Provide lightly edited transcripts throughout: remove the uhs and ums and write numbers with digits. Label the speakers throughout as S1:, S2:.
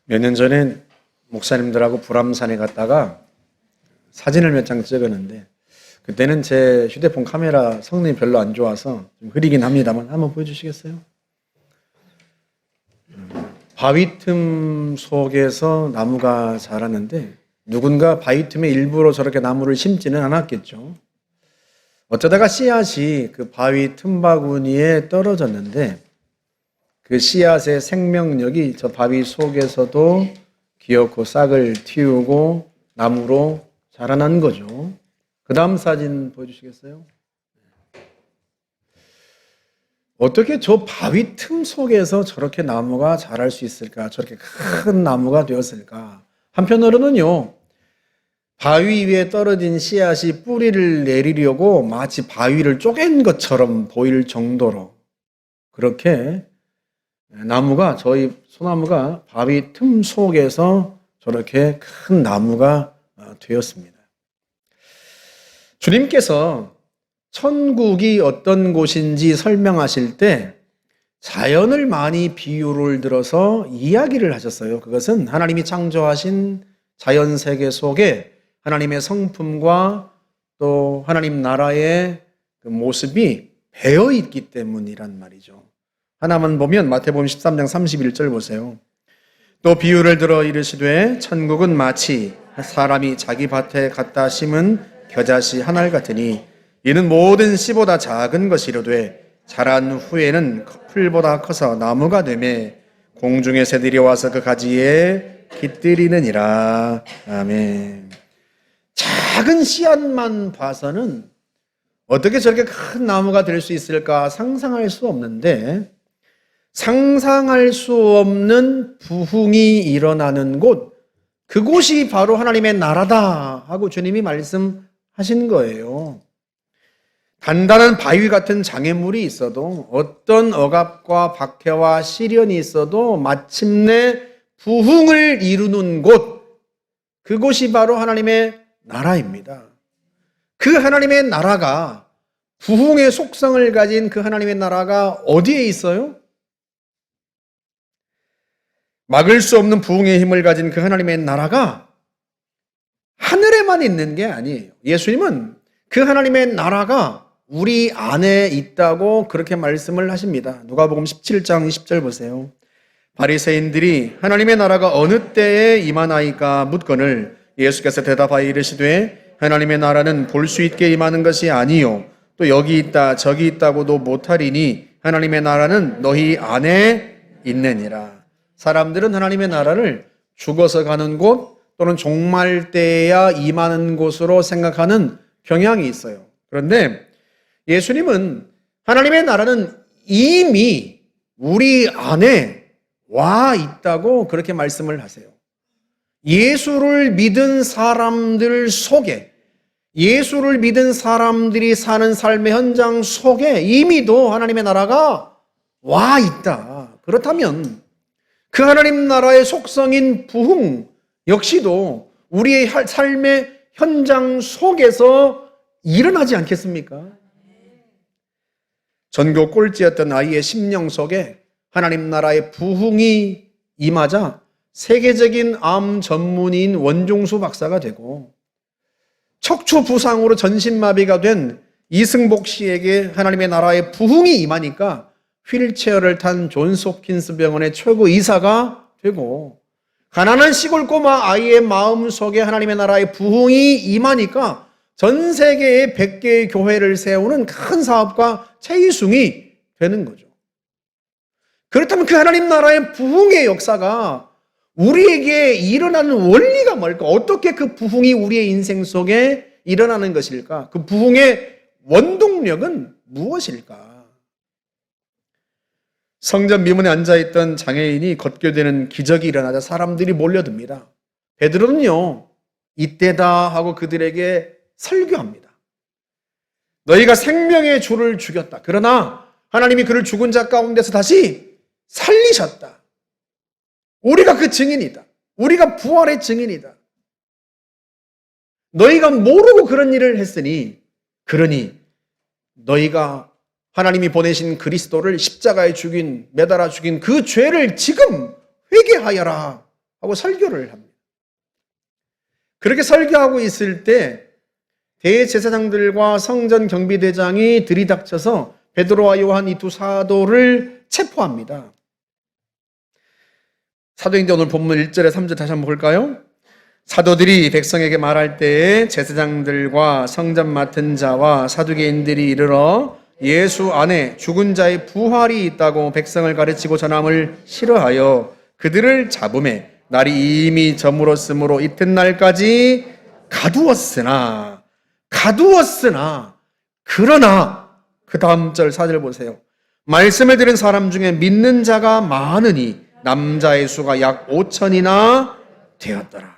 S1: 몇 년 전에 목사님들하고 불암산에 갔다가 사진을 몇 장 찍었는데, 그때는 제 휴대폰 카메라 성능이 별로 안 좋아서 좀 흐리긴 합니다만 한번 보여주시겠어요? 바위 틈 속에서 나무가 자라는데 누군가 바위 틈에 일부러 저렇게 나무를 심지는 않았겠죠. 어쩌다가 씨앗이 그 바위 틈바구니에 떨어졌는데 그 씨앗의 생명력이 저 바위 속에서도 기어코 싹을 틔우고 나무로 자라난 거죠. 그 다음 사진 보여주시겠어요? 어떻게 저 바위 틈 속에서 저렇게 나무가 자랄 수 있을까? 저렇게 큰 나무가 되었을까? 한편으로는요, 바위 위에 떨어진 씨앗이 뿌리를 내리려고 마치 바위를 쪼갠 것처럼 보일 정도로 그렇게 나무가, 저희 소나무가 바위 틈 속에서 저렇게 큰 나무가 되었습니다. 주님께서 천국이 어떤 곳인지 설명하실 때 자연을 많이 비유를 들어서 이야기를 하셨어요. 그것은 하나님이 창조하신 자연 세계 속에 하나님의 성품과 또 하나님 나라의 그 모습이 배어 있기 때문이란 말이죠. 하나만 보면 마태복음 13장 31절 보세요. 또 비유를 들어 이르시되 천국은 마치 사람이 자기 밭에 갖다 심은 겨자씨 한 알 같으니 이는 모든 씨보다 작은 것이로되 자란 후에는 풀보다 커서 나무가 되매 공중의 새들이 와서 그 가지에 깃들이느니라. 아멘. 작은 씨앗만 봐서는 어떻게 저렇게 큰 나무가 될 수 있을까 상상할 수 없는데, 상상할 수 없는 부흥이 일어나는 곳, 그곳이 바로 하나님의 나라다 하고 주님이 말씀하신 거예요. 단단한 바위 같은 장애물이 있어도, 어떤 억압과 박해와 시련이 있어도 마침내 부흥을 이루는 곳, 그곳이 바로 하나님의 나라입니다. 그 하나님의 나라가, 부흥의 속성을 가진 그 하나님의 나라가 어디에 있어요? 막을 수 없는 부흥의 힘을 가진 그 하나님의 나라가 하늘에만 있는 게 아니에요. 예수님은 그 하나님의 나라가 우리 안에 있다고 그렇게 말씀을 하십니다. 누가복음 17장 20절 보세요. 바리새인들이 하나님의 나라가 어느 때에 임하나이까 묻거늘 예수께서 대답하여 이르시되 하나님의 나라는 볼 수 있게 임하는 것이 아니요 또 여기 있다 저기 있다고도 못하리니 하나님의 나라는 너희 안에 있느니라. 사람들은 하나님의 나라를 죽어서 가는 곳 또는 종말 때야 임하는 곳으로 생각하는 경향이 있어요. 그런데 예수님은 하나님의 나라는 이미 우리 안에 와 있다고 그렇게 말씀을 하세요. 예수를 믿은 사람들 속에, 예수를 믿은 사람들이 사는 삶의 현장 속에 이미도 하나님의 나라가 와 있다. 그렇다면 그 하나님 나라의 속성인 부흥 역시도 우리의 삶의 현장 속에서 일어나지 않겠습니까? 전교 꼴찌였던 아이의 심령 속에 하나님 나라의 부흥이 임하자 세계적인 암 전문의인 원종수 박사가 되고, 척추 부상으로 전신마비가 된 이승복 씨에게 하나님의 나라의 부흥이 임하니까 휠체어를 탄 존스 홉킨스 병원의 최고 의사가 되고, 가난한 시골 꼬마 아이의 마음 속에 하나님의 나라의 부흥이 임하니까 전 세계에 100개의 교회를 세우는 큰 사업가 최이숭이 되는 거죠. 그렇다면 그 하나님 나라의 부흥의 역사가 우리에게 일어나는 원리가 뭘까? 어떻게 그 부흥이 우리의 인생 속에 일어나는 것일까? 그 부흥의 원동력은 무엇일까? 성전 미문에 앉아있던 장애인이 걷게되는 기적이 일어나자 사람들이 몰려듭니다. 베드로는요, 이때다 하고 그들에게 설교합니다. 너희가 생명의 주를 죽였다. 그러나 하나님이 그를 죽은 자 가운데서 다시 살리셨다. 우리가 그 증인이다. 우리가 부활의 증인이다. 너희가 모르고 그런 일을 했으니, 그러니 너희가 하나님이 보내신 그리스도를 십자가에 매달아 죽인 그 죄를 지금 회개하여라. 하고 설교를 합니다. 그렇게 설교하고 있을 때 대제사장들과 성전 경비대장이 들이닥쳐서 베드로와 요한 이 두 사도를 체포합니다. 사도행전 오늘 본문 1절에 3절 다시 한번 볼까요? 사도들이 백성에게 말할 때에 제사장들과 성전 맡은 자와 사두개인들이 이르러 예수 안에 죽은 자의 부활이 있다고 백성을 가르치고 전함을 싫어하여 그들을 잡음에 날이 이미 저물었으므로 이튿날까지 가두었으나 그러나 그 다음 절 4절 보세요. 말씀을 들은 사람 중에 믿는 자가 많으니 남자의 수가 약 5천이나 되었더라.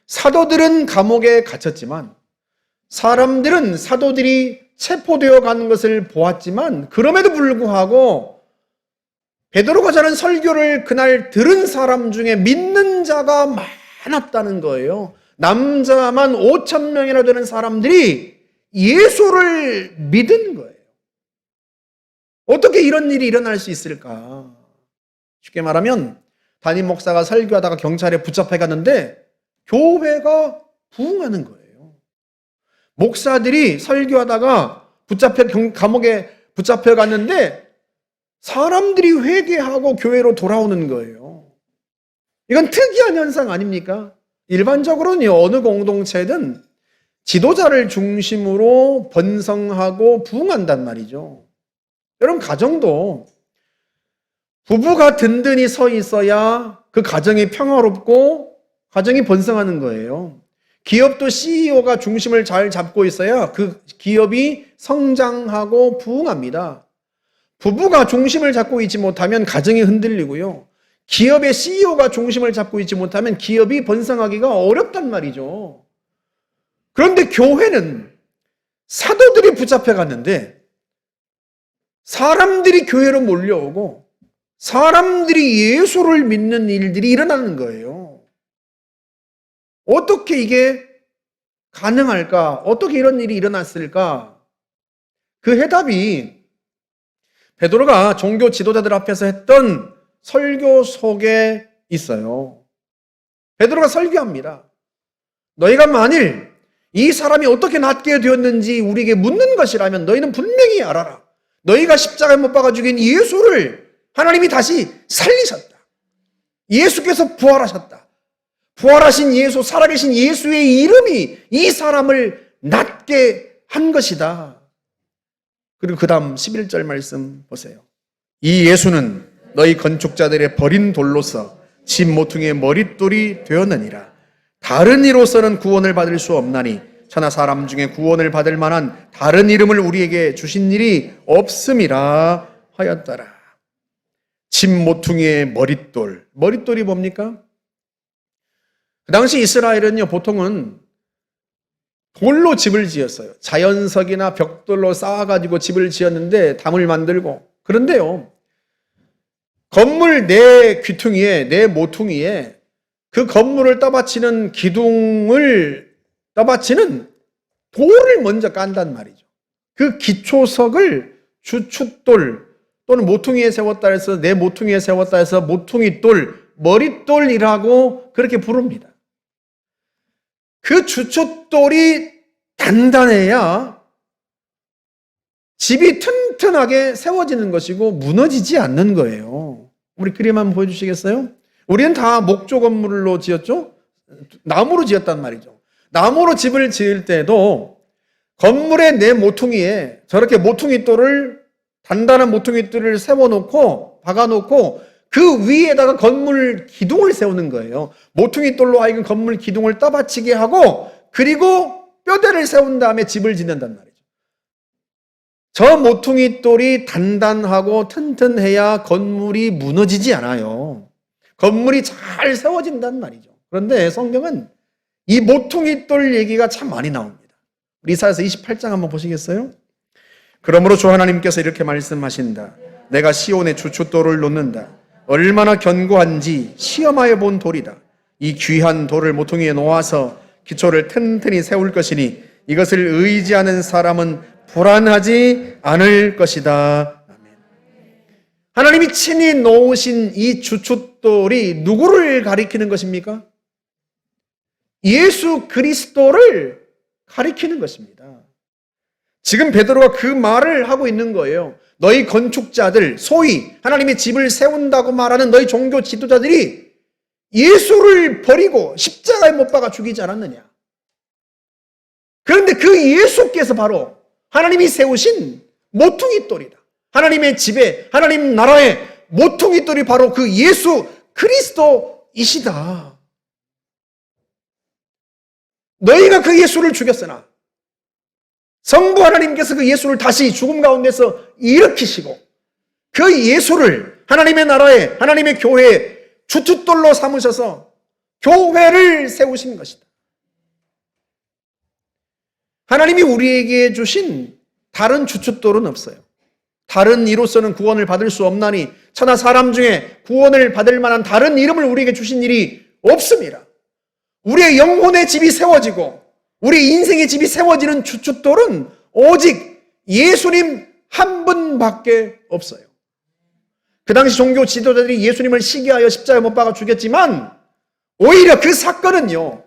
S1: 사도들은 감옥에 갇혔지만 사람들은 사도들이 체포되어 가는 것을 보았지만 그럼에도 불구하고 베드로가 전한 설교를 그날 들은 사람 중에 믿는 자가 많았다는 거예요. 남자만 5천 명이나 되는 사람들이 예수를 믿은 거예요. 어떻게 이런 일이 일어날 수 있을까? 쉽게 말하면 담임 목사가 설교하다가 경찰에 붙잡혀 갔는데 교회가 부흥하는 거예요. 목사들이 설교하다가 감옥에 붙잡혀 갔는데 사람들이 회개하고 교회로 돌아오는 거예요. 이건 특이한 현상 아닙니까? 일반적으로는 어느 공동체든 지도자를 중심으로 번성하고 부흥한단 말이죠. 여러분, 가정도 부부가 든든히 서 있어야 그 가정이 평화롭고 가정이 번성하는 거예요. 기업도 CEO가 중심을 잘 잡고 있어야 그 기업이 성장하고 부흥합니다. 부부가 중심을 잡고 있지 못하면 가정이 흔들리고요. 기업의 CEO가 중심을 잡고 있지 못하면 기업이 번성하기가 어렵단 말이죠. 그런데 교회는 사도들이 붙잡혀 갔는데 사람들이 교회로 몰려오고 사람들이 예수를 믿는 일들이 일어나는 거예요. 어떻게 이게 가능할까? 어떻게 이런 일이 일어났을까? 그 해답이 베드로가 종교 지도자들 앞에서 했던 설교 속에 있어요. 베드로가 설교합니다. 너희가 만일 이 사람이 어떻게 낫게 되었는지 우리에게 묻는 것이라면 너희는 분명히 알아라. 너희가 십자가에 못 박아 죽인 예수를 하나님이 다시 살리셨다. 예수께서 부활하셨다. 부활하신 예수, 살아계신 예수의 이름이 이 사람을 낫게 한 것이다. 그리고 그 다음 11절 말씀 보세요. 이 예수는 너희 건축자들의 버린 돌로서 집 모퉁이의 머릿돌이 되었느니라. 다른 이로서는 구원을 받을 수 없나니 천하 사람 중에 구원을 받을 만한 다른 이름을 우리에게 주신 일이 없음이라 하였더라. 집 모퉁이의 머릿돌이 뭡니까? 그 당시 이스라엘은요, 보통은 돌로 집을 지었어요. 자연석이나 벽돌로 쌓아가지고 집을 지었는데 담을 만들고. 그런데요, 건물 내 귀퉁이에, 내 모퉁이에 그 건물을 떠받치는 기둥을 떠받치는 돌을 먼저 깐단 말이죠. 그 기초석을 주춧돌 또는 모퉁이에 세웠다 해서 내 모퉁이에 세웠다 해서 모퉁이돌, 머릿돌이라고 그렇게 부릅니다. 그 주춧돌이 단단해야 집이 튼튼하게 세워지는 것이고 무너지지 않는 거예요. 우리 그림 한번 보여주시겠어요? 우리는 다 목조 건물로 지었죠? 나무로 지었단 말이죠. 나무로 집을 지을 때도 건물의 내 모퉁이에 저렇게 단단한 모퉁이돌을 세워놓고 박아놓고 그 위에다가 건물 기둥을 세우는 거예요. 모퉁이돌로 하여금 건물 기둥을 떠받치게 하고 그리고 뼈대를 세운 다음에 집을 짓는단 말이죠. 저 모퉁이돌이 단단하고 튼튼해야 건물이 무너지지 않아요. 건물이 잘 세워진단 말이죠. 그런데 성경은 이 모퉁이돌 얘기가 참 많이 나옵니다. 우리 이사야서 28장 한번 보시겠어요? 그러므로 주 하나님께서 이렇게 말씀하신다. 내가 시온의 주춧돌을 놓는다. 얼마나 견고한지 시험하여 본 돌이다. 이 귀한 돌을 모퉁이에 놓아서 기초를 튼튼히 세울 것이니 이것을 의지하는 사람은 불안하지 않을 것이다. 아멘. 하나님이 친히 놓으신 이 주춧돌 주춧돌이 누구를 가리키는 것입니까? 예수 그리스도를 가리키는 것입니다. 지금 베드로가 그 말을 하고 있는 거예요. 너희 건축자들, 소위 하나님의 집을 세운다고 말하는 너희 종교 지도자들이 예수를 버리고 십자가에 못 박아 죽이지 않았느냐. 그런데 그 예수께서 바로 하나님이 세우신 모퉁이 돌이다. 하나님의 집에, 하나님 나라의 모퉁이 돌이 바로 그 예수 그리스도이시다. 너희가 그 예수를 죽였으나 성부 하나님께서 그 예수를 다시 죽음 가운데서 일으키시고 그 예수를 하나님의 나라에, 하나님의 교회에 주춧돌로 삼으셔서 교회를 세우신 것이다. 하나님이 우리에게 주신 다른 주춧돌은 없어요. 다른 이로서는 구원을 받을 수 없나니 천하 사람 중에 구원을 받을 만한 다른 이름을 우리에게 주신 일이 없습니다. 우리의 영혼의 집이 세워지고 우리 인생의 집이 세워지는 주춧돌은 오직 예수님 한 분밖에 없어요. 그 당시 종교 지도자들이 예수님을 시기하여 십자가에 못 박아 죽였지만 오히려 그 사건은요,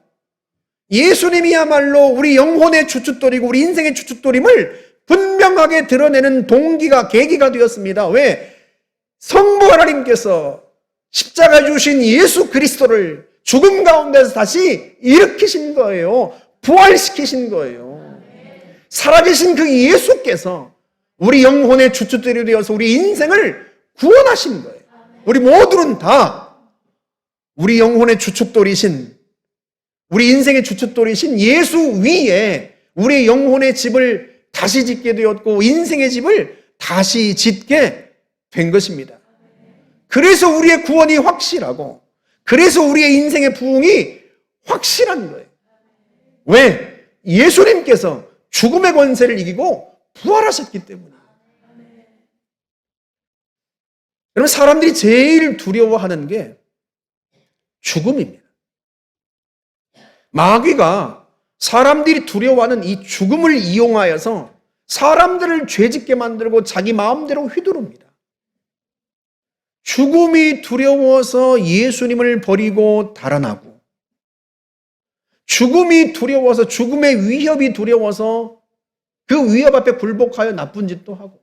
S1: 예수님이야말로 우리 영혼의 주춧돌이고 우리 인생의 주춧돌임을 분명하게 드러내는 동기가, 계기가 되었습니다. 왜? 성부 하나님께서 십자가에 주신 예수 그리스도를 죽음 가운데서 다시 일으키신 거예요. 부활시키신 거예요. 살아계신 그 예수께서 우리 영혼의 주춧돌이 되어서 우리 인생을 구원하신 거예요. 우리 모두는 다 우리 영혼의 주춧돌이신, 우리 인생의 주춧돌이신 예수 위에 우리 영혼의 집을 다시 짓게 되었고 인생의 집을 다시 짓게 된 것입니다. 그래서 우리의 구원이 확실하고 그래서 우리의 인생의 부흥이 확실한 거예요. 왜? 예수님께서 죽음의 권세를 이기고 부활하셨기 때문이에요. 여러분, 사람들이 제일 두려워하는 게 죽음입니다. 마귀가 사람들이 두려워하는 이 죽음을 이용하여서 사람들을 죄짓게 만들고 자기 마음대로 휘두릅니다. 죽음이 두려워서 예수님을 버리고 달아나고, 죽음이 두려워서, 죽음의 위협이 두려워서 그 위협 앞에 굴복하여 나쁜 짓도 하고,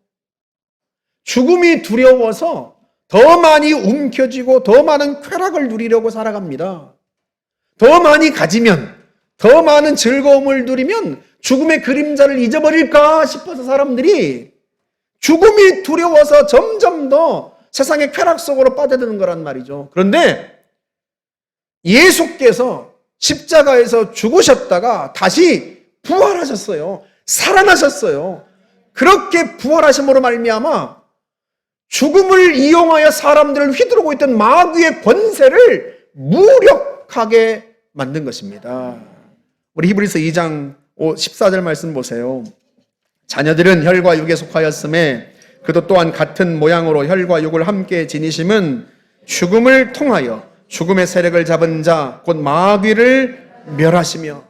S1: 죽음이 두려워서 더 많이 움켜쥐고 더 많은 쾌락을 누리려고 살아갑니다. 더 많이 가지면, 더 많은 즐거움을 누리면 죽음의 그림자를 잊어버릴까 싶어서 사람들이 죽음이 두려워서 점점 더 세상의 쾌락 속으로 빠져드는 거란 말이죠. 그런데 예수께서 십자가에서 죽으셨다가 다시 부활하셨어요. 살아나셨어요. 그렇게 부활하심으로 말미암아 죽음을 이용하여 사람들을 휘두르고 있던 마귀의 권세를 무력하게 만든 것입니다. 우리 히브리서 2장 14절 말씀 보세요. 자녀들은 혈과 육에 속하였음에 그도 또한 같은 모양으로 혈과 육을 함께 지니심은 죽음을 통하여 죽음의 세력을 잡은 자 곧 마귀를 멸하시며,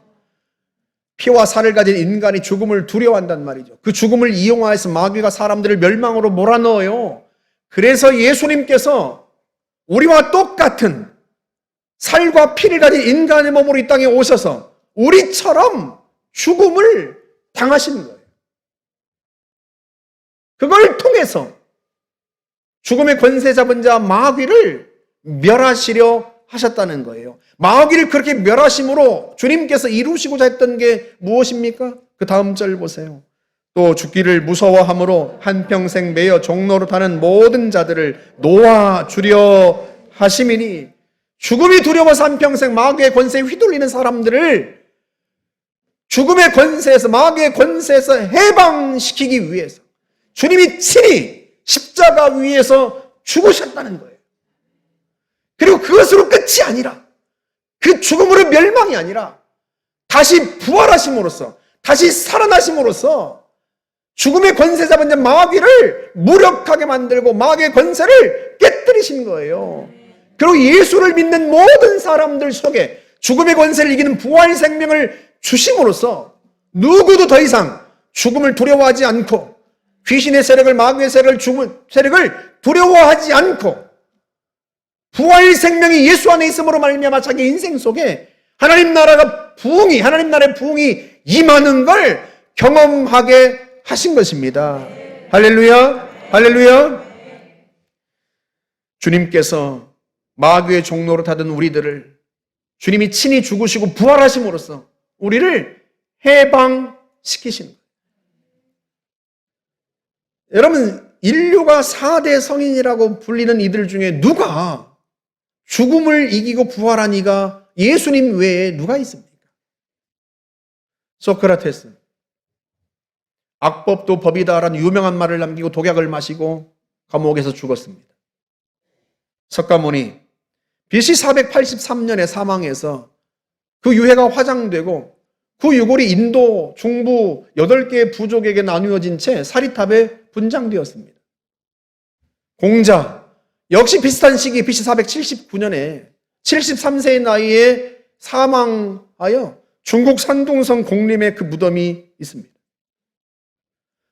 S1: 피와 살을 가진 인간이 죽음을 두려워한단 말이죠. 그 죽음을 이용하여서 마귀가 사람들을 멸망으로 몰아넣어요. 그래서 예수님께서 우리와 똑같은 살과 피를 가진 인간의 몸으로 이 땅에 오셔서 우리처럼 죽음을 당하신 거예요. 그걸 통해서 죽음의 권세 잡은 자 마귀를 멸하시려 하셨다는 거예요. 마귀를 그렇게 멸하심으로 주님께서 이루시고자 했던 게 무엇입니까? 그 다음 절 보세요. 또 죽기를 무서워함으로 한평생 매여 종로로 타는 모든 자들을 놓아주려 하심이니, 죽음이 두려워서 한평생 마귀의 권세에 휘둘리는 사람들을 죽음의 권세에서, 마귀의 권세에서 해방시키기 위해서 주님이 친히 십자가 위에서 죽으셨다는 거예요. 그리고 그것으로 끝이 아니라, 그 죽음으로 멸망이 아니라 다시 부활하심으로써, 다시 살아나심으로써 죽음의 권세 잡은 자 마귀를 무력하게 만들고 마귀의 권세를 깨뜨리신 거예요. 그리고 예수를 믿는 모든 사람들 속에 죽음의 권세를 이기는 부활 생명을 주심으로써 누구도 더 이상 죽음을 두려워하지 않고, 귀신의 세력을, 마귀의 세력을, 죽음의 세력을 두려워하지 않고 부활 생명이 예수 안에 있음으로 말미암아 자기 인생 속에 하나님 나라의 부흥이 임하는 걸 경험하게 하신 것입니다. 할렐루야, 할렐루야. 주님께서 마귀의 종로로 타던 우리들을 주님이 친히 죽으시고 부활하심으로써 우리를 해방시키신 거예요. 여러분, 인류가 4대 성인이라고 불리는 이들 중에 누가 죽음을 이기고 부활한 이가 예수님 외에 누가 있습니까? 소크라테스, 악법도 법이다라는 유명한 말을 남기고 독약을 마시고 감옥에서 죽었습니다. 석가모니, BC 483년에 사망해서 그 유해가 화장되고 그 유골이 인도, 중부 8개의 부족에게 나누어진 채 사리탑에 분장되었습니다. 공자, 역시 비슷한 시기 BC 479년에 73세의 나이에 사망하여 중국 산둥성 공림에 그 무덤이 있습니다.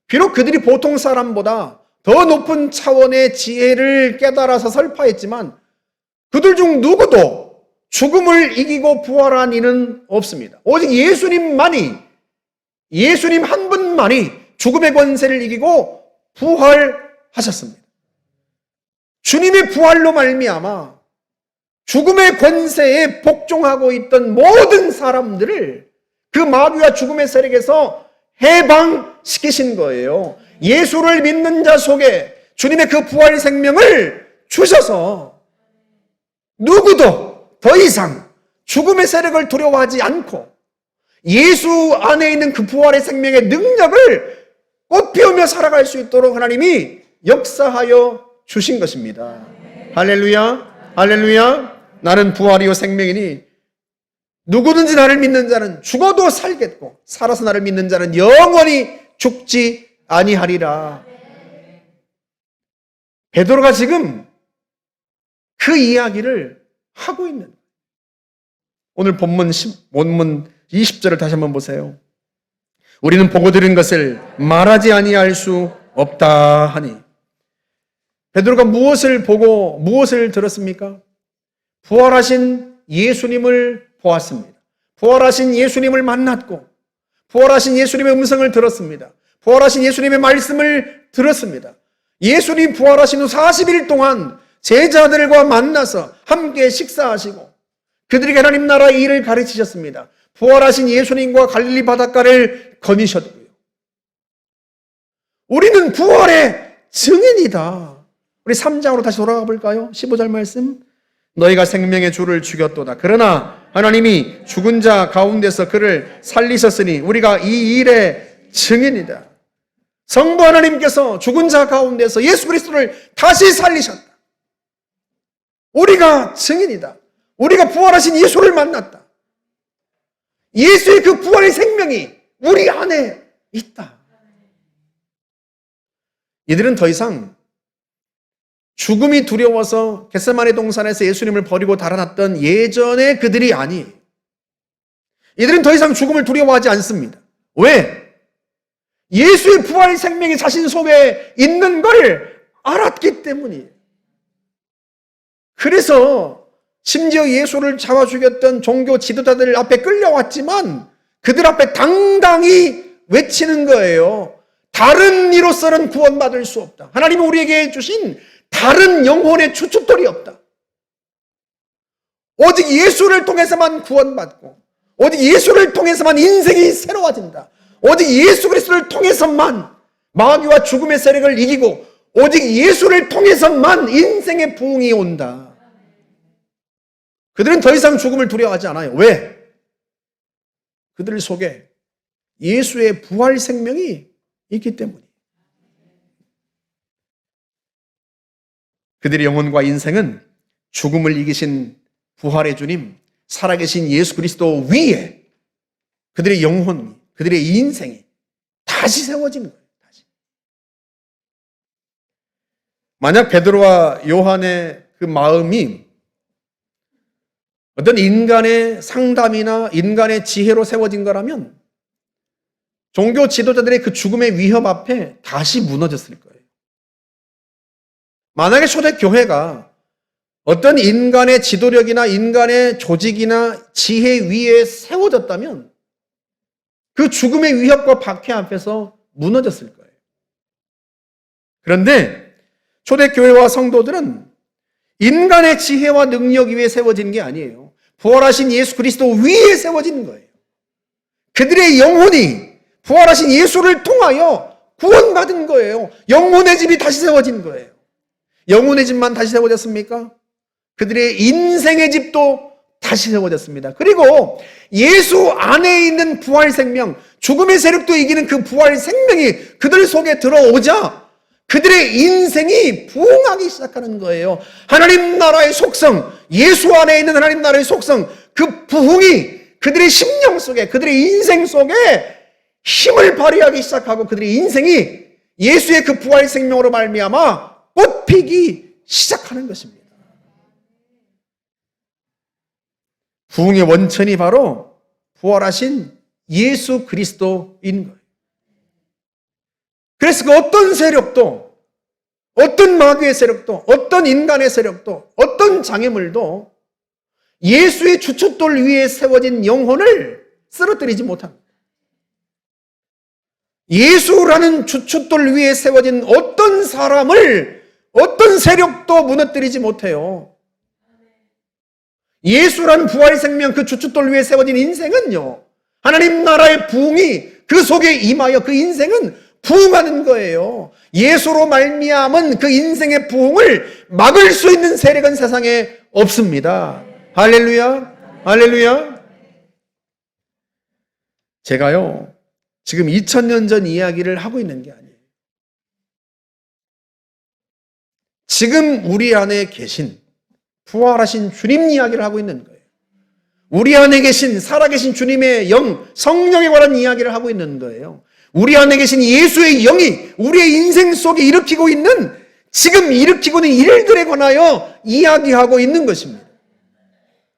S1: 비록 그들이 보통 사람보다 더 높은 차원의 지혜를 깨달아서 설파했지만 그들 중 누구도 죽음을 이기고 부활한 이는 없습니다. 오직 예수님 한 분만이 죽음의 권세를 이기고 부활하셨습니다. 주님의 부활로 말미암아 죽음의 권세에 복종하고 있던 모든 사람들을 그 마귀와 죽음의 세력에서 해방시키신 거예요. 예수를 믿는 자 속에 주님의 그 부활 생명을 주셔서 누구도 더 이상 죽음의 세력을 두려워하지 않고 예수 안에 있는 그 부활의 생명의 능력을 꽃피우며 살아갈 수 있도록 하나님이 역사하여 주신 것입니다. 할렐루야, 할렐루야. 나는 부활이요 생명이니 누구든지 나를 믿는 자는 죽어도 살겠고 살아서 나를 믿는 자는 영원히 죽지 아니하리라. 베드로가 지금 그 이야기를 하고 있는, 오늘 본문 20절을 다시 한번 보세요. 우리는 보고 들은 것을 말하지 아니할 수 없다 하니. 베드로가 무엇을 보고 무엇을 들었습니까? 부활하신 예수님을 보았습니다. 부활하신 예수님을 만났고 부활하신 예수님의 음성을 들었습니다. 부활하신 예수님의 말씀을 들었습니다. 예수님 부활하신 후 40일 동안 제자들과 만나서 함께 식사하시고 그들에게 하나님 나라의 일을 가르치셨습니다. 부활하신 예수님과 갈릴리 바닷가를 거니셨고요. 우리는 부활의 증인이다. 우리 3장으로 다시 돌아가 볼까요? 15절 말씀. 너희가 생명의 주를 죽였도다. 그러나 하나님이 죽은 자 가운데서 그를 살리셨으니 우리가 이 일의 증인이다. 성부 하나님께서 죽은 자 가운데서 예수 그리스도를 다시 살리셨다. 우리가 증인이다. 우리가 부활하신 예수를 만났다. 예수의 그 부활의 생명이 우리 안에 있다. 이들은 더 이상 죽음이 두려워서 겟세마네 동산에서 예수님을 버리고 달아났던 예전의 그들이 아니에요. 이들은 더 이상 죽음을 두려워하지 않습니다. 왜? 예수의 부활 생명이 자신 속에 있는 걸 알았기 때문이에요. 그래서 심지어 예수를 잡아 죽였던 종교 지도자들 앞에 끌려왔지만 그들 앞에 당당히 외치는 거예요. 다른 이로서는 구원받을 수 없다. 하나님이 우리에게 주신 다른 영혼의 주축돌이 없다. 오직 예수를 통해서만 구원받고 오직 예수를 통해서만 인생이 새로워진다. 오직 예수 그리스도를 통해서만 마귀와 죽음의 세력을 이기고 오직 예수를 통해서만 인생의 부흥이 온다. 그들은 더 이상 죽음을 두려워하지 않아요. 왜? 그들 속에 예수의 부활 생명이 있기 때문이에요. 그들의 영혼과 인생은 죽음을 이기신 부활의 주님, 살아계신 예수 그리스도 위에 그들의 영혼, 그들의 인생이 다시 세워지는 거예요. 다시. 만약 베드로와 요한의 그 마음이 어떤 인간의 상담이나 인간의 지혜로 세워진 거라면 종교 지도자들의 그 죽음의 위협 앞에 다시 무너졌을 거예요. 만약에 초대교회가 어떤 인간의 지도력이나 인간의 조직이나 지혜 위에 세워졌다면 그 죽음의 위협과 박해 앞에서 무너졌을 거예요. 그런데 초대교회와 성도들은 인간의 지혜와 능력 위에 세워진 게 아니에요. 부활하신 예수 그리스도 위에 세워진 거예요. 그들의 영혼이 부활하신 예수를 통하여 구원받은 거예요. 영혼의 집이 다시 세워진 거예요. 영혼의 집만 다시 세워졌습니까? 그들의 인생의 집도 다시 세워졌습니다. 그리고 예수 안에 있는 부활 생명, 죽음의 세력도 이기는 그 부활 생명이 그들 속에 들어오자 그들의 인생이 부흥하기 시작하는 거예요. 하나님 나라의 속성, 예수 안에 있는 하나님 나라의 속성, 그 부흥이 그들의 심령 속에, 그들의 인생 속에 힘을 발휘하기 시작하고 그들의 인생이 예수의 그 부활 생명으로 말미암아 꽃피기 시작하는 것입니다. 부흥의 원천이 바로 부활하신 예수 그리스도인 거예요. 그래서 그 어떤 세력도, 어떤 마귀의 세력도, 어떤 인간의 세력도, 어떤 장애물도 예수의 주춧돌 위에 세워진 영혼을 쓰러뜨리지 못합니다. 예수라는 주춧돌 위에 세워진 어떤 사람을 어떤 세력도 무너뜨리지 못해요. 예수란 부활 생명 그 주춧돌 위에 세워진 인생은요, 하나님 나라의 부흥이 그 속에 임하여 그 인생은 부흥하는 거예요. 예수로 말미암은 그 인생의 부흥을 막을 수 있는 세력은 세상에 없습니다. 할렐루야, 할렐루야. 제가요, 지금 2000년 전 이야기를 하고 있는 게 아니에요. 지금 우리 안에 계신 부활하신 주님 이야기를 하고 있는 거예요. 우리 안에 계신 살아계신 주님의 영, 성령에 관한 이야기를 하고 있는 거예요. 우리 안에 계신 예수의 영이 우리의 인생 속에 일으키고 있는, 지금 일으키고 있는 일들에 관하여 이야기하고 있는 것입니다.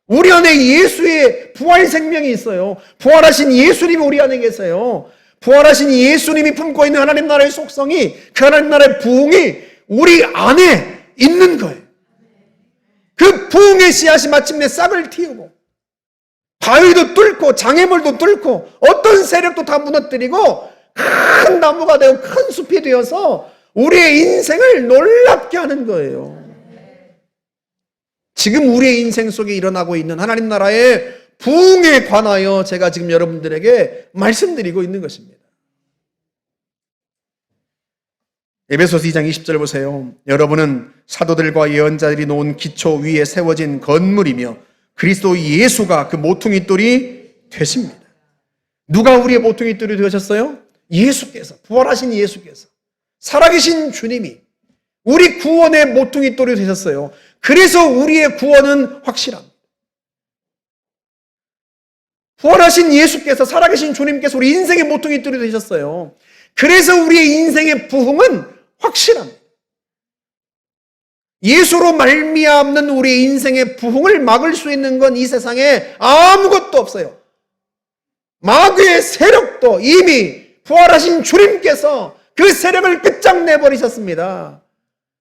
S1: 우리 안에 예수의 부활 생명이 있어요. 부활하신 예수님이 우리 안에 계세요. 부활하신 예수님이 품고 있는 하나님 나라의 속성이, 그 하나님 나라의 부흥이 우리 안에 있는 거예요. 그 부흥의 씨앗이 마침내 싹을 틔우고 바위도 뚫고 장애물도 뚫고 어떤 세력도 다 무너뜨리고 큰 나무가 되고 큰 숲이 되어서 우리의 인생을 놀랍게 하는 거예요. 지금 우리의 인생 속에 일어나고 있는 하나님 나라의 부흥에 관하여 제가 지금 여러분들에게 말씀드리고 있는 것입니다. 에베소서 2장 20절 보세요. 여러분은 사도들과 예언자들이 놓은 기초 위에 세워진 건물이며 그리스도 예수가 그 모퉁이 돌이 되십니다. 누가 우리의 모퉁이 돌이 되셨어요? 예수께서, 부활하신 예수께서, 살아계신 주님이 우리 구원의 모퉁이 돌이 되셨어요. 그래서 우리의 구원은 확실합니다. 부활하신 예수께서, 살아계신 주님께서 우리 인생의 모퉁이 돌이 되셨어요. 그래서 우리의 인생의 부흥은 확실합니다. 예수로 말미암는 우리의 인생의 부흥을 막을 수 있는 건 이 세상에 아무것도 없어요. 마귀의 세력도 이미 부활하신 주님께서 그 세력을 끝장내버리셨습니다.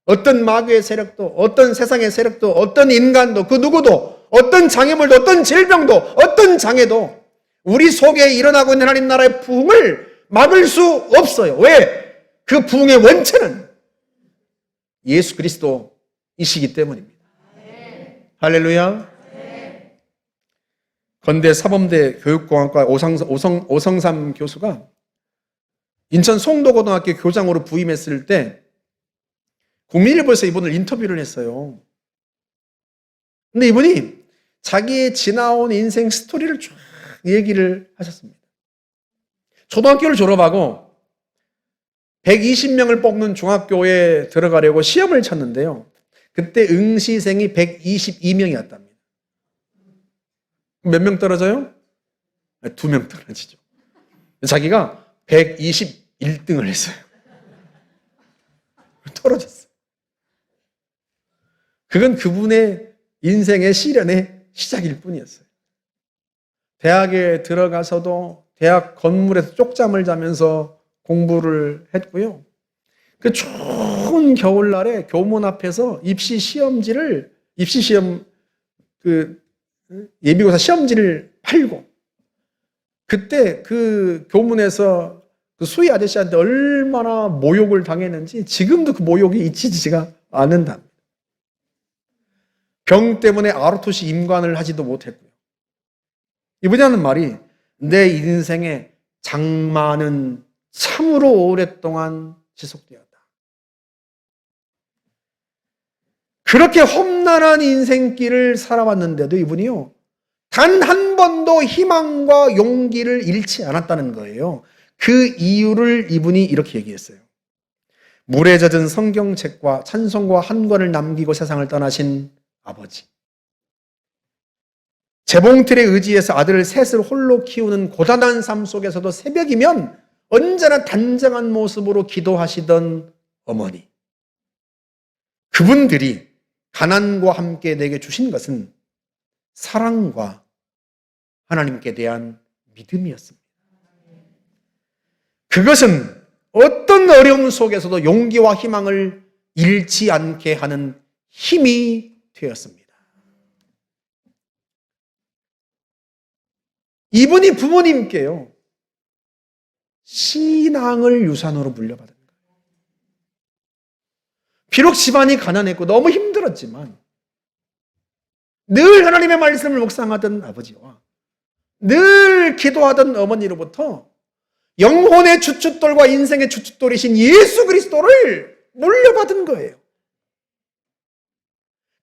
S1: 어떤 마귀의 세력도, 어떤 세상의 세력도, 어떤 인간도, 그 누구도, 어떤 장애물도, 어떤 질병도, 어떤 장애도 우리 속에 일어나고 있는 하나님 나라의 부흥을 막을 수 없어요. 왜? 그 부흥의 원천은 예수 그리스도이시기 때문입니다. 할렐루야. 건대 사범대 교육공학과 오성삼 교수가 인천 송도고등학교 교장으로 부임했을 때 국민일보에서 이분을 인터뷰를 했어요. 근데 이분이 자기의 지나온 인생 스토리를 쫙 얘기를 하셨습니다. 초등학교를 졸업하고 120명을 뽑는 중학교에 들어가려고 시험을 쳤는데요. 그때 응시생이 122명이었답니다. 몇 명 떨어져요? 2명 떨어지죠. 자기가 121등을 했어요. 떨어졌어요. 그건 그분의 인생의 시련의 시작일 뿐이었어요. 대학에 들어가서도 대학 건물에서 쪽잠을 자면서 공부를 했고요. 그 추운 겨울날에 교문 앞에서 입시 시험지를 입시시험 예비고사 시험지를 팔고, 그때 그 교문에서 그 수희 아저씨한테 얼마나 모욕을 당했는지 지금도 그 모욕이 잊히지가 않는다. 병 때문에 아르토시 임관을 하지도 못했고요. 이분이 하는 말이, 내 인생의 장마는 참으로 오랫동안 지속되었다. 그렇게 험난한 인생길을 살아왔는데도 이분이요, 단 한 번도 희망과 용기를 잃지 않았다는 거예요. 그 이유를 이분이 이렇게 얘기했어요. 물에 젖은 성경책과 찬송과 한 권을 남기고 세상을 떠나신 아버지. 재봉틀에 의지해서 아들 셋을 홀로 키우는 고단한 삶 속에서도 새벽이면 언제나 단정한 모습으로 기도하시던 어머니. 그분들이 가난과 함께 내게 주신 것은 사랑과 하나님께 대한 믿음이었습니다. 그것은 어떤 어려움 속에서도 용기와 희망을 잃지 않게 하는 힘이 되었습니다. 이분이 부모님께요, 신앙을 유산으로 물려받은 거예요. 비록 집안이 가난했고 너무 힘들었지만 늘 하나님의 말씀을 묵상하던 아버지와 늘 기도하던 어머니로부터 영혼의 주춧돌과 인생의 주춧돌이신 예수 그리스도를 물려받은 거예요.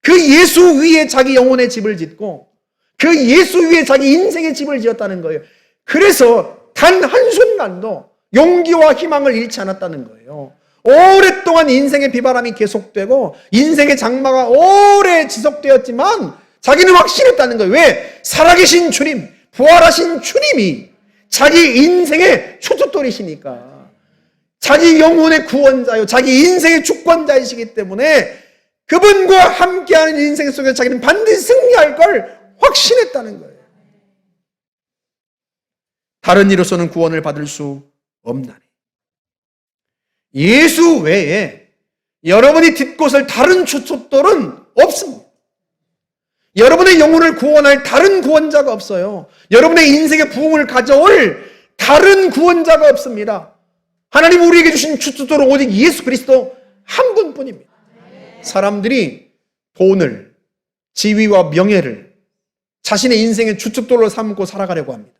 S1: 그 예수 위에 자기 영혼의 집을 짓고 그 예수 위에 자기 인생의 집을 지었다는 거예요. 그래서 단 한순간도 용기와 희망을 잃지 않았다는 거예요. 오랫동안 인생의 비바람이 계속되고 인생의 장마가 오래 지속되었지만 자기는 확신했다는 거예요. 왜? 살아계신 주님, 부활하신 주님이 자기 인생의 주춧돌이시니까, 자기 영혼의 구원자요, 자기 인생의 주권자이시기 때문에 그분과 함께하는 인생 속에서 자기는 반드시 승리할 걸 확신했다는 거예요. 다른 이로서는 구원을 받을 수 없나니 예수 외에 여러분이 딛고설 다른 주춧돌은 없습니다. 여러분의 영혼을 구원할 다른 구원자가 없어요. 여러분의 인생의 부흥을 가져올 다른 구원자가 없습니다. 하나님 우리에게 주신 주춧돌은 오직 예수 그리스도 한 분뿐입니다. 사람들이 돈을, 지위와 명예를 자신의 인생의 주춧돌로 삼고 살아가려고 합니다.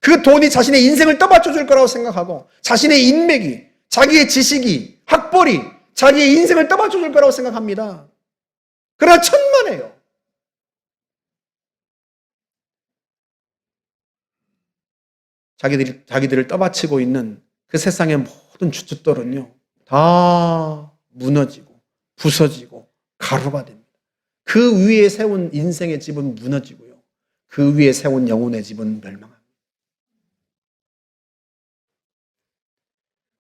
S1: 그 돈이 자신의 인생을 떠받쳐 줄 거라고 생각하고 자신의 인맥이, 자기의 지식이, 학벌이 자기의 인생을 떠받쳐 줄 거라고 생각합니다. 그러나 천만에요. 자기들을 떠받치고 있는 그 세상의 모든 주춧돌은요, 다 무너지고 부서지고 가루가 됩니다. 그 위에 세운 인생의 집은 무너지고요, 그 위에 세운 영혼의 집은 멸망합니다.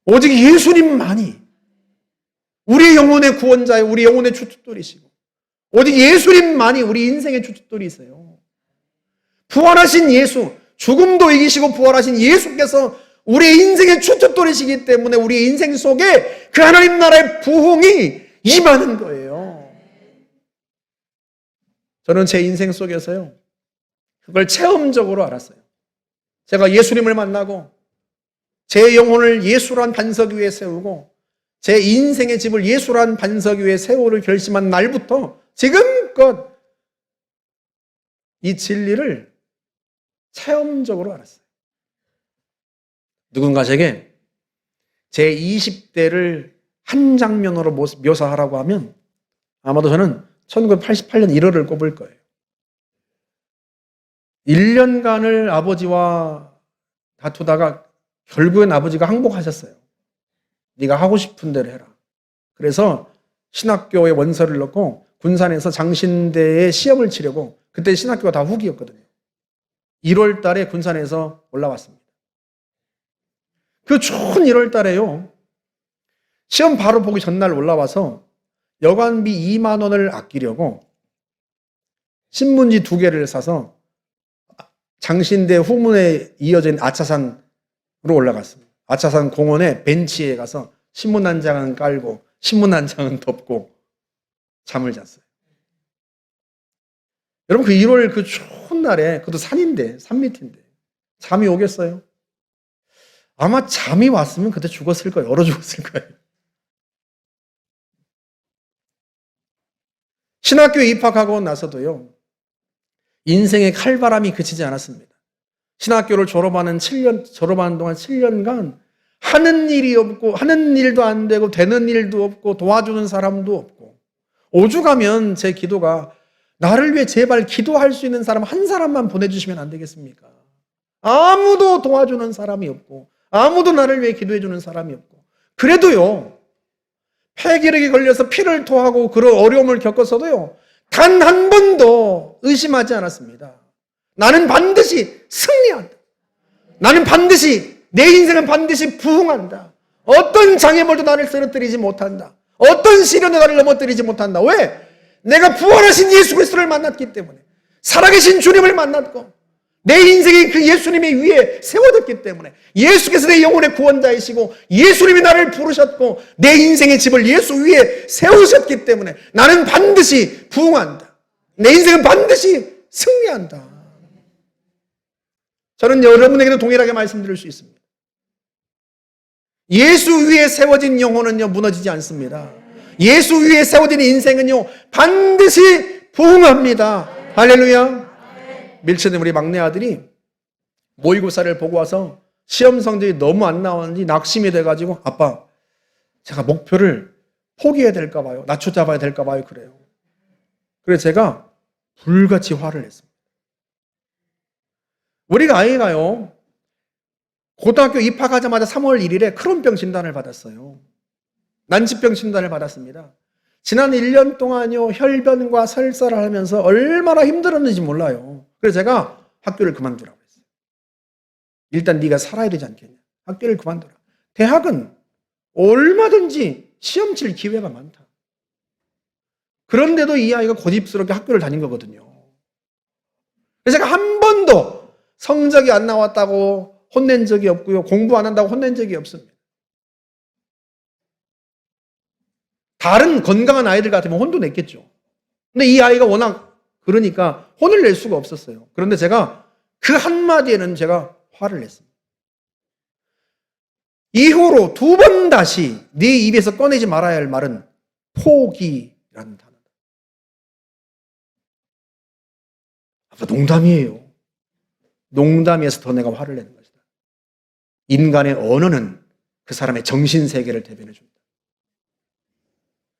S1: 오직 예수님만이 우리의 영혼의 구원자요, 우리 영혼의 주춧돌이시고 오직 예수님만이 우리 인생의 주춧돌이세요. 부활하신 예수, 죽음도 이기시고 부활하신 예수께서 우리의 인생의 주춧돌이시기 때문에 우리의 인생 속에 그 하나님 나라의 부흥이 임하는 거예요. 저는 제 인생 속에서요, 그걸 체험적으로 알았어요. 제가 예수님을 만나고 제 영혼을 예수란 반석 위에 세우고 제 인생의 집을 예수란 반석 위에 세우를 결심한 날부터 지금껏 이 진리를 체험적으로 알았어요. 누군가에게 제 20대를 한 장면으로 묘사하라고 하면 아마도 저는 1988년 1월을 꼽을 거예요. 1년간을 아버지와 다투다가 결국엔 아버지가 항복하셨어요. 네가 하고 싶은 대로 해라. 그래서 신학교에 원서를 넣고 군산에서 장신대에 시험을 치려고, 그때 신학교가 다 후기였거든요. 1월 달에 군산에서 올라왔습니다. 그 좋은 1월 달에요, 시험 바로 보기 전날 올라와서 여관비 2만 원을 아끼려고 신문지 2개를 사서 장신대 후문에 이어진 아차산으로 올라갔습니다. 아차산 공원에 벤치에 가서 신문 한 장은 깔고 신문 한 장은 덮고 잠을 잤어요. 여러분 그 1월 그 추운 날에, 그것도 산인데, 산 밑인데 잠이 오겠어요? 아마 잠이 왔으면 그때 죽었을 거예요. 얼어 죽었을 거예요. 신학교에 입학하고 나서도요, 인생의 칼바람이 그치지 않았습니다. 신학교를 졸업하는 동안 7년간 하는 일이 없고, 하는 일도 안 되고, 되는 일도 없고, 도와주는 사람도 없고, 오죽하면 제 기도가 나를 위해 제발 기도할 수 있는 사람 한 사람만 보내주시면 안 되겠습니까? 아무도 도와주는 사람이 없고, 아무도 나를 위해 기도해주는 사람이 없고, 그래도요, 폐기력이 걸려서 피를 토하고 그런 어려움을 겪어서도요, 단 한 번도 의심하지 않았습니다. 나는 반드시 승리한다. 나는 반드시, 내 인생은 반드시 부흥한다. 어떤 장애물도 나를 쓰러뜨리지 못한다. 어떤 시련도 나를 넘어뜨리지 못한다. 왜? 내가 부활하신 예수 그리스도를 만났기 때문에, 살아계신 주님을 만났고, 내 인생이 그 예수님의 위에 세워졌기 때문에, 예수께서 내 영혼의 구원자이시고 예수님이 나를 부르셨고 내 인생의 집을 예수 위에 세우셨기 때문에 나는 반드시 부흥한다. 내 인생은 반드시 승리한다. 저는 여러분에게도 동일하게 말씀드릴 수 있습니다. 예수 위에 세워진 영혼은요, 무너지지 않습니다. 예수 위에 세워진 인생은요, 반드시 부흥합니다. 할렐루야. 밀치는 우리 막내 아들이 모의고사를 보고 와서 시험 성적이 너무 안 나왔는지 낙심이 돼가지고, 아빠, 제가 목표를 포기해야 될까 봐요. 낮춰 잡아야 될까 봐요. 그래요. 그래서 제가 불같이 화를 냈습니다. 우리가 아이가요, 고등학교 입학하자마자 3월 1일에 크론병 진단을 받았어요. 난치병 진단을 받았습니다. 지난 1년 동안요, 혈변과 설사를 하면서 얼마나 힘들었는지 몰라요. 그래서 제가 학교를 그만두라고 했어요. 일단 네가 살아야 되지 않겠냐. 학교를 그만두라. 대학은 얼마든지 시험 칠 기회가 많다. 그런데도 이 아이가 고집스럽게 학교를 다닌 거거든요. 그래서 제가 한 번도 성적이 안 나왔다고 혼낸 적이 없고요. 공부 안 한다고 혼낸 적이 없습니다. 다른 건강한 아이들 같으면 혼도 냈겠죠. 근데 이 아이가 워낙 그러니까 혼을 낼 수가 없었어요. 그런데 제가 그 한마디에는 제가 화를 냈습니다. 이후로 2번 다시 네 입에서 꺼내지 말아야 할 말은 포기라는 단어다. 아빠, 농담이에요. 농담에서 더 내가 화를 내는 것이다. 인간의 언어는 그 사람의 정신세계를 대변해 줍니다.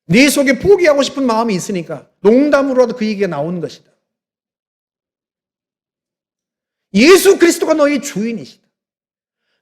S1: 네 속에 포기하고 싶은 마음이 있으니까 농담으로라도 그 얘기가 나온 것이다. 예수 그리스도가 너의 주인이시다.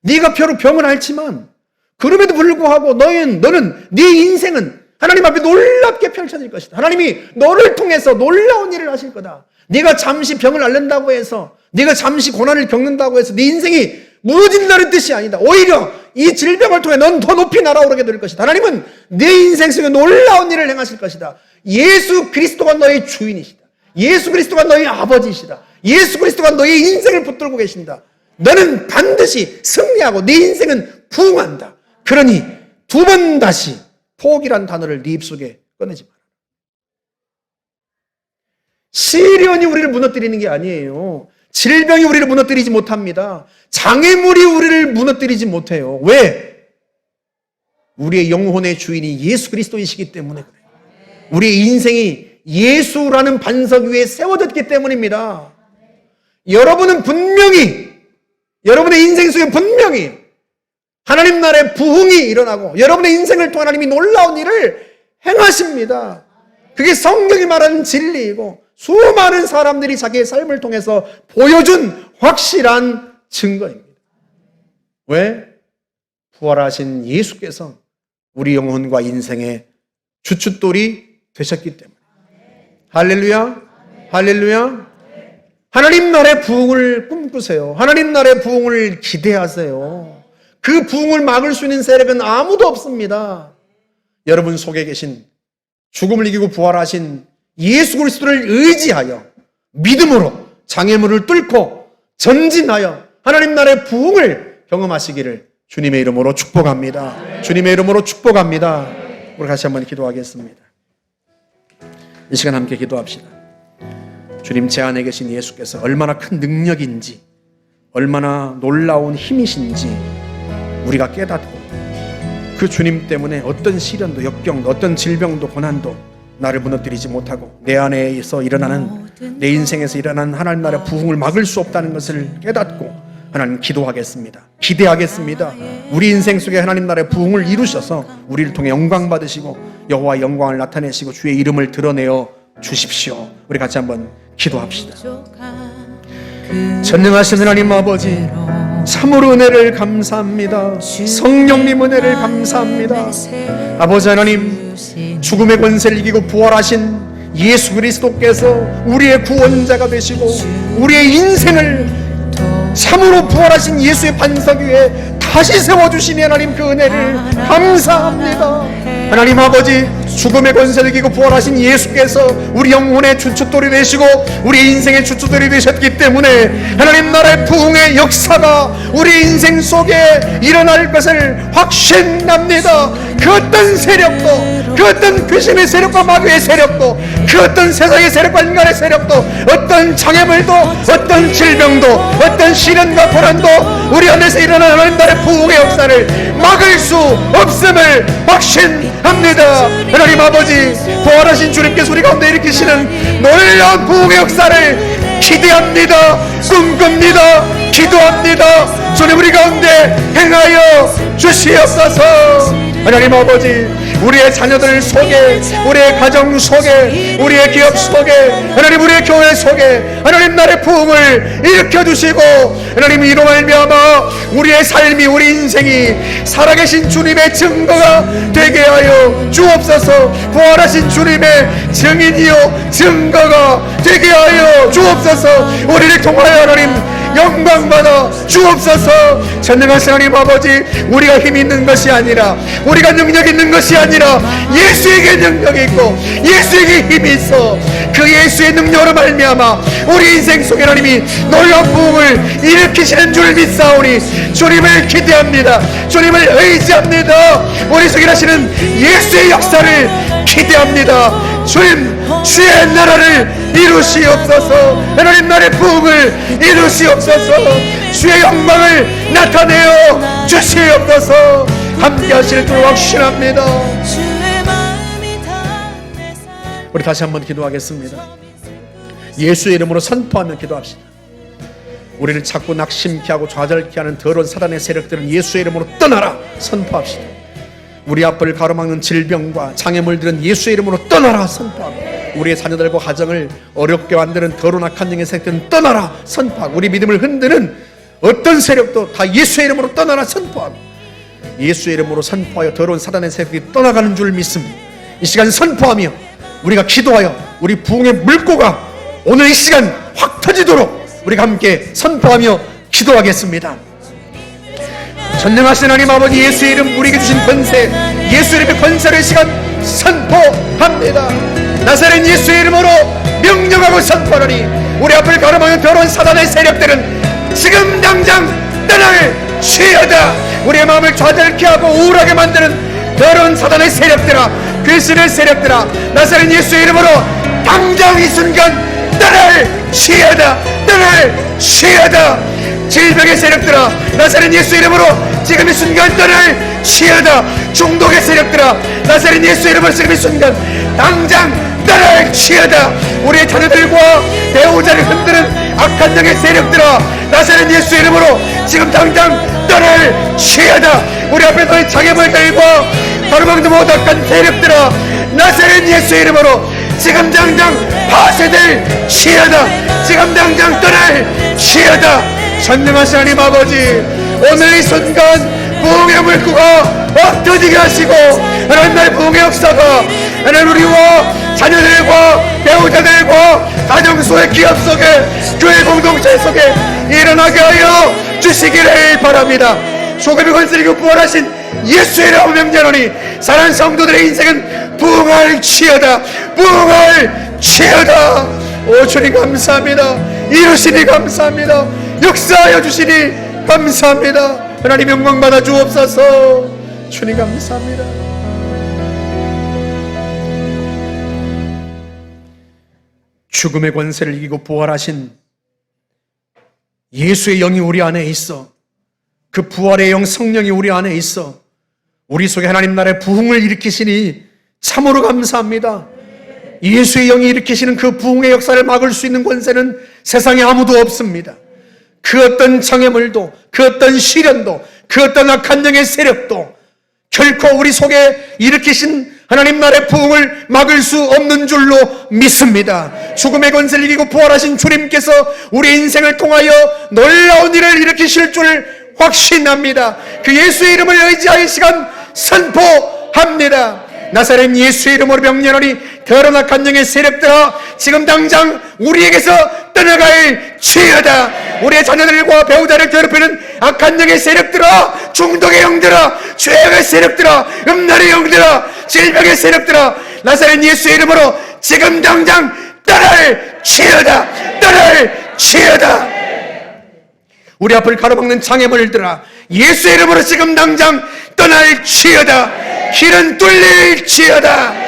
S1: 네가 비록 병을 앓지만 그럼에도 불구하고 너는 네 인생은 하나님 앞에 놀랍게 펼쳐질 것이다. 하나님이 너를 통해서 놀라운 일을 하실 거다. 네가 잠시 병을 앓는다고 해서, 네가 잠시 고난을 겪는다고 해서 네 인생이 무너진다는 뜻이 아니다. 오히려 이 질병을 통해 넌 더 높이 날아오르게 될 것이다. 하나님은 내 인생 속에 놀라운 일을 행하실 것이다. 예수 그리스도가 너의 주인이시다. 예수 그리스도가 너의 아버지이시다. 예수 그리스도가 너의 인생을 붙들고 계신다. 너는 반드시 승리하고 네 인생은 부흥한다. 그러니 2번 다시 포기란 단어를 네 입속에 꺼내지 마라. 시련이 우리를 무너뜨리는 게 아니에요. 질병이 우리를 무너뜨리지 못합니다. 장애물이 우리를 무너뜨리지 못해요. 왜? 우리의 영혼의 주인이 예수 그리스도이시기 때문에 그래요. 우리의 인생이 예수라는 반석 위에 세워졌기 때문입니다. 여러분은 분명히, 여러분의 인생 속에 분명히 하나님 나라의 부흥이 일어나고 여러분의 인생을 통해 하나님이 놀라운 일을 행하십니다. 그게 성경이 말하는 진리이고 수많은 사람들이 자기의 삶을 통해서 보여준 확실한 증거입니다. 왜? 부활하신 예수께서 우리 영혼과 인생의 주춧돌이 되셨기 때문에. 할렐루야. 할렐루야. 하나님 나라의 부흥을 꿈꾸세요. 하나님 나라의 부흥을 기대하세요. 그 부흥을 막을 수 있는 세력은 아무도 없습니다. 여러분 속에 계신 죽음을 이기고 부활하신 예수 그리스도를 의지하여 믿음으로 장애물을 뚫고 전진하여 하나님 나라의 부흥을 경험하시기를 주님의 이름으로 축복합니다. 주님의 이름으로 축복합니다. 우리 같이 한번 기도하겠습니다. 이 시간 함께 기도합시다. 주님, 제 안에 계신 예수께서 얼마나 큰 능력인지, 얼마나 놀라운 힘이신지 우리가 깨닫고, 그 주님 때문에 어떤 시련도, 역경도, 어떤 질병도, 고난도 나를 무너뜨리지 못하고, 내 안에서 일어나는, 내 인생에서 일어나는 하나님 나라의 부흥을 막을 수 없다는 것을 깨닫고 하나님 기도하겠습니다. 기대하겠습니다. 우리 인생 속에 하나님 나라의 부흥을 이루셔서 우리를 통해 영광 받으시고 여호와의 영광을 나타내시고 주의 이름을 드러내어 주십시오. 우리 같이 한번 기도합시다. 전능하신 하나님 아버지, 참으로 은혜를 감사합니다. 성령님 은혜를 감사합니다. 아버지 하나님, 죽음의 권세를 이기고 부활하신 예수 그리스도께서 우리의 구원자가 되시고 우리의 인생을 참으로 부활하신 예수의 반석 위에 다시 세워주시니 하나님, 그 은혜를 감사합니다. 하나님 아버지, 죽음의 권세를 이기고 부활하신 예수께서 우리 영혼의 주춧돌이 되시고 우리 인생의 주춧돌이 되셨기 때문에 하나님 나라의 부흥의 역사가 우리 인생 속에 일어날 것을 확신합니다. 그 어떤 세력도, 그 어떤 귀신의 세력과 마귀의 세력도, 그 어떤 세상의 세력과 인간의 세력도, 어떤 장애물도, 어떤 질병도, 어떤 시련과 고난도 우리 안에서 일어나는 하나님 나라의 부흥의 역사를 막을 수 없음을 확신합니다. 하나님 아버지, 부활하신 주님께서 우리 가운데 일으키시는 놀라운 부흥의 역사를 기대합니다. 꿈꿉니다. 기도합니다. 주님, 우리 가운데 행하여 주시옵소서. 하나님 아버지, 우리의 자녀들 속에, 우리의 가정 속에, 우리의 기업 속에, 하나님 우리의 교회 속에 하나님 나라의 부흥을 일으켜주시고, 하나님 이로 말미암아 우리의 삶이, 우리 인생이 살아계신 주님의 증거가 되게 하여 주옵소서. 부활하신 주님의 증인이요 증거가 되게 하여 주옵소서. 우리를 통하여 하나님 영광받아 주옵소서. 전능하신 하나님 아버지, 우리가 힘이 있는 것이 아니라, 우리가 능력 있는 것이 아니라 예수에게 능력이 있고 예수에게 힘이 있어 그 예수의 능력으로 말미암아 우리 인생 속에 하나님이 놀라운 부흥을 일으키시는 줄 믿사오니 주님을 기대합니다. 주님을 의지합니다. 우리 속에 하시는 예수의 역사를 기대합니다. 주님, 주의 나라를 이루시옵소서. 하나님 나라의 부흥을 이루시옵소서. 주의 영광을 나타내어 주시옵소서. 함께 하실 줄 확신합니다. 우리 다시 한번 기도하겠습니다. 예수의 이름으로 선포하며 기도합시다. 우리를 자꾸 낙심케 하고 좌절케 하는 더러운 사단의 세력들은 예수의 이름으로 떠나라 선포합시다. 우리 앞을 가로막는 질병과 장애물들은 예수의 이름으로 떠나라 선포하고, 우리의 자녀들과 가정을 어렵게 만드는 더러운 악한 영의 세력들은 떠나라 선포하고, 우리 믿음을 흔드는 어떤 세력도 다 예수의 이름으로 떠나라 선포하고, 예수의 이름으로 선포하여 더러운 사단의 세력이 떠나가는 줄 믿습니다. 이 시간 선포하며 우리가 기도하여 우리 부흥의 물꼬가 오늘 이 시간 확 터지도록 우리가 함께 선포하며 기도하겠습니다. 전능하신 하나님 아버지, 예수의 이름 우리에게 주신 권세, 예수 이름의 권세를 이 시간 선포합니다. 나사렛 예수의 이름으로 명령하고 선포하니 우리 앞을 가로막는 더러운 사단의 세력들은 지금 당장 떠날지어다. 우리의 마음을 좌절케 하고 우울하게 만드는 더러운 사단의 세력들아, 귀신의 세력들아, 나사렛 예수의 이름으로 당장 이 순간 떠날지어다. 떠날지어다. 질병의 세력들아, 나사렛 예수 이름으로 지금 이 순간 떠날지어다. 중독의 세력들아, 나사렛 예수 이름으로 지금 이 순간 당장 떠날지어다. 우리의 자녀들과 배우자를 흔드는 악한 영의 세력들아, 나사렛 예수 이름으로 지금 당장 떠날지어다. 우리 앞에 너의 장애물들과 가로막는 모든 악한 세력들아, 나사렛 예수 이름으로 지금 당장 파쇄될지어다. 지금 당장 떠날지어다. 전능하신 하나님 아버지, 오늘 이 순간 부흥의 물꼬가 엎어지게 하시고 하나님 나의 부흥의 역사가 하나님 우리와 자녀들과 배우자들과 가정 속의 기업 속에 교회 공동체 속에 일어나게 하여 주시기를 바랍니다. 소금의 권세를 부활하신 예수의 이름으로 명령하노니 사랑하는 성도들의 인생은 부흥할지어다. 부흥할지어다. 오 주님 감사합니다. 이루시니 감사합니다. 역사하여 주시니 감사합니다. 하나님 영광 받아 주옵소서. 주님 감사합니다. 죽음의 권세를 이기고 부활하신 예수의 영이 우리 안에 있어. 그 부활의 영 성령이 우리 안에 있어. 우리 속에 하나님 나라의 부흥을 일으키시니 참으로 감사합니다. 예수의 영이 일으키시는 그 부흥의 역사를 막을 수 있는 권세는 세상에 아무도 없습니다. 그 어떤 장애물도, 그 어떤 시련도, 그 어떤 악한 영의 세력도 결코 우리 속에 일으키신 하나님 나라의 부흥을 막을 수 없는 줄로 믿습니다. 죽음의 권세를 이기고 부활하신 주님께서 우리 인생을 통하여 놀라운 일을 일으키실 줄 확신합니다. 그 예수의 이름을 의지하여 이 시간 선포합니다. 나사렛 예수의 이름으로 명령하니 더러운 악한 영의 세력들아, 지금 당장 우리에게서 떠나갈 지어다. 우리의 자녀들과 배우자를 괴롭히는 악한 영의 세력들아, 중독의 영들아, 죄의 세력들아, 음란의 영들아, 질병의 세력들아, 나사렛 예수의 이름으로 지금 당장 떠날 지어다. 떠날 지어다. 우리 앞을 가로막는 장애물들아, 예수의 이름으로 지금 당장 떠날 지어다. 길은 뚫릴 지어다.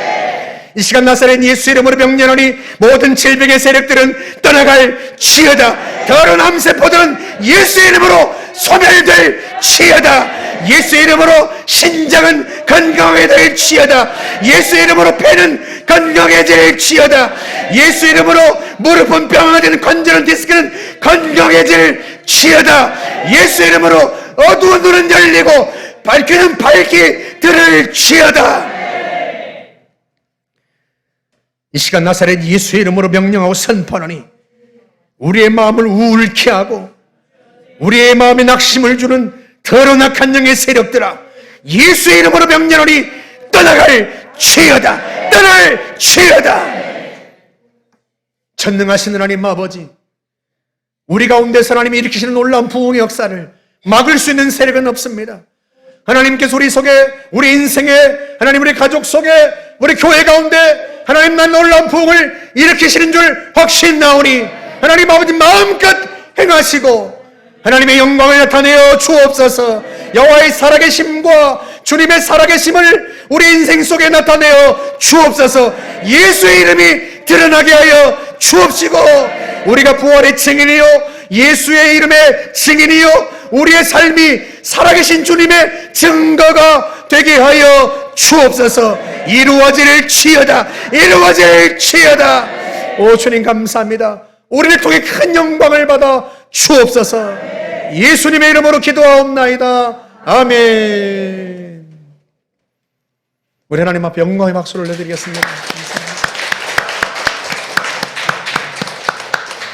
S1: 이 시간 나사렛 예수 이름으로 명령하니 모든 질병의 세력들은 떠나갈 지어다. 더러운 암세포들은 예수의 이름으로 소멸될 지어다. 예수의 이름으로 신장은 건강해질 지어다. 예수의 이름으로 폐는 건강해질 지어다. 예수의 이름으로 무릎은 병아지는 관절은 디스크는 건강해질 지어다. 예수의 이름으로 어두운 눈은 열리고 밝기는 밝기 들을 지어다. 이 시간 나사렛 예수의 이름으로 명령하고 선포하니 우리의 마음을 우울케 하고 우리의 마음에 낙심을 주는 더러운 악한 영의 세력들아, 예수의 이름으로 명령하니 떠나갈 지어다. 떠날 지어다. 전능하신 하나님 아버지, 우리 가운데서 하나님이 일으키시는 놀라운 부흥의 역사를 막을 수 있는 세력은 없습니다. 하나님께서 우리 속에, 우리 인생에, 하나님 우리 가족 속에, 우리 교회 가운데 하나님 난 놀라운 부흥을 일으키시는 줄 확신나오니 하나님 아버지 마음껏 행하시고 하나님의 영광을 나타내어 주옵소서. 여호와의 살아계심과 주님의 살아계심을 우리 인생 속에 나타내어 주옵소서. 예수의 이름이 드러나게 하여 주옵시고 우리가 부활의 증인이요 예수의 이름의 증인이요 우리의 삶이 살아계신 주님의 증거가 되게 하여 주옵소서. 이루어질 지어다. 이루어질 지어다. 오 주님 감사합니다. 우리를 통해 큰 영광을 받아 주옵소서. 예수님의 이름으로 기도하옵나이다. 아멘. 우리 하나님 앞에 영광의 박수를 내드리겠습니다.